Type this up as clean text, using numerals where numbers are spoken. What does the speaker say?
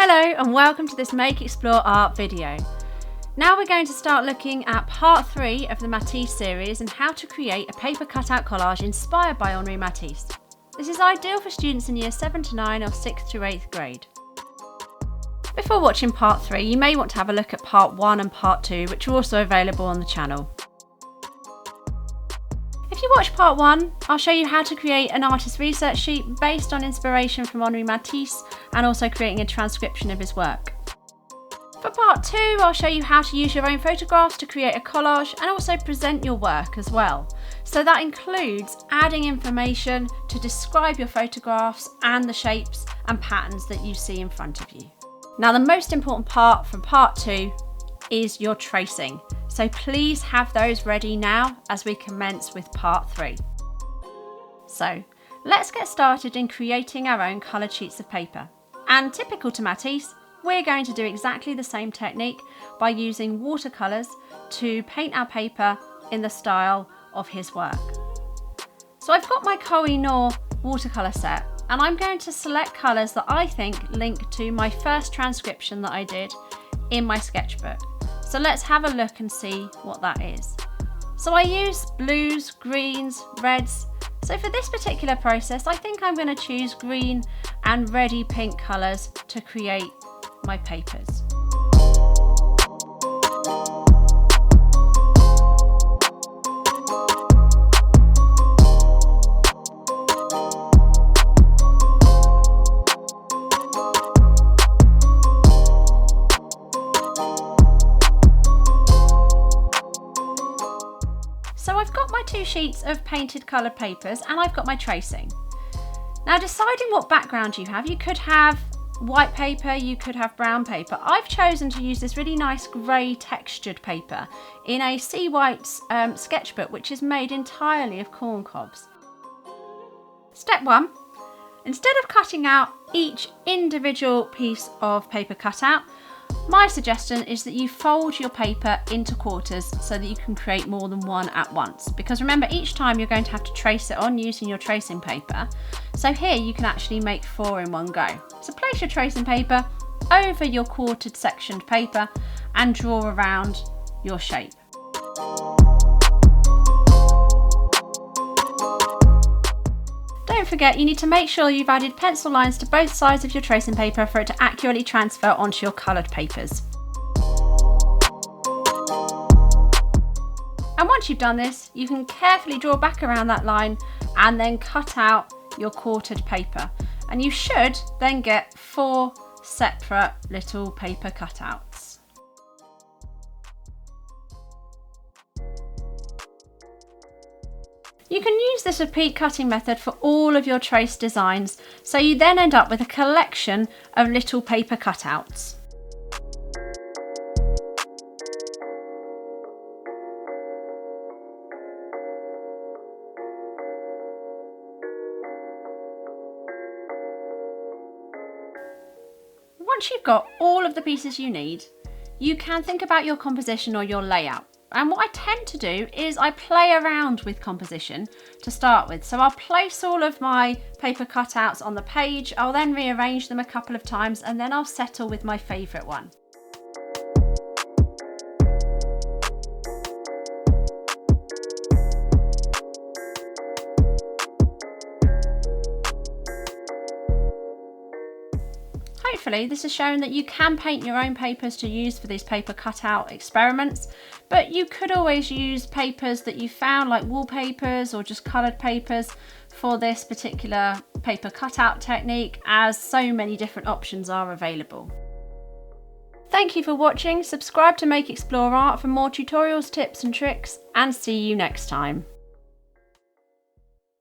Hello and welcome to this Make Explore Art video. Now we're going to start looking at part 3 of the Matisse series and how to create a paper cutout collage inspired by HENRI Matisse. This is ideal for students in year 7 to 9 or 6th to 8th grade. Before watching part 3, you may want to have a look at part 1 and part 2, which are also available on the channel. If you watch part 1, I'll show you how to create an artist research sheet based on inspiration from HENRI Matisse and also creating a transcription of his work. For part 2, I'll show you how to use your own photographs to create a collage and also present your work as well. So that includes adding information to describe your photographs and the shapes and patterns that you see in front of you. Now, the most important part from part 2 is your tracing. So please have those ready now as we commence with part 3. So let's get started in creating our own coloured sheets of paper. And typical to Matisse, we're going to do exactly the same technique by using watercolours to paint our paper in the style of his work. So I've got my Koh-i-Noor watercolour set and I'm going to select colours that I think link to my first transcription that I did in my sketchbook. So let's have a look and see what that is. So I use blues, greens, reds. So for this particular process, I think I'm going to choose green and reddy pink colours to create my papers. So I've got my 2 sheets of painted coloured papers and I've got my tracing. Now, deciding what background you have, you could have white paper, you could have brown paper. I've chosen to use this really nice grey textured paper in a Sea White's sketchbook, which is made entirely of corn cobs. Step 1, instead of cutting out each individual piece of paper cutout, my suggestion is that you fold your paper into quarters so that you can create more than one at once. Because remember, each time you're going to have to trace it on using your tracing paper. So here you can actually make 4 in one go. So place your tracing paper over your quartered sectioned paper and draw around your shape. Don't forget, you need to make sure you've added pencil lines to both sides of your tracing paper for it to accurately transfer onto your coloured papers. And once you've done this, you can carefully draw back around that line and then cut out your quartered paper. And you should then get 4 separate little paper cutouts. You can use this repeat cutting method for all of your trace designs, so you then end up with a collection of little paper cutouts. Once you've got all of the pieces you need, you can think about your composition or your layout. And what I tend to do is I play around with composition to start with. So I'll place all of my paper cutouts on the page, I'll then rearrange them a couple of times and then I'll settle with my favourite one. Hopefully this has shown that you can paint your own papers to use for these paper cutout experiments, but you could always use papers that you found, like wallpapers or just coloured papers, for this particular paper cutout technique, as so many different options are available. Thank you for watching. Subscribe to Make Explore Art for more tutorials, tips and tricks, and see you next time.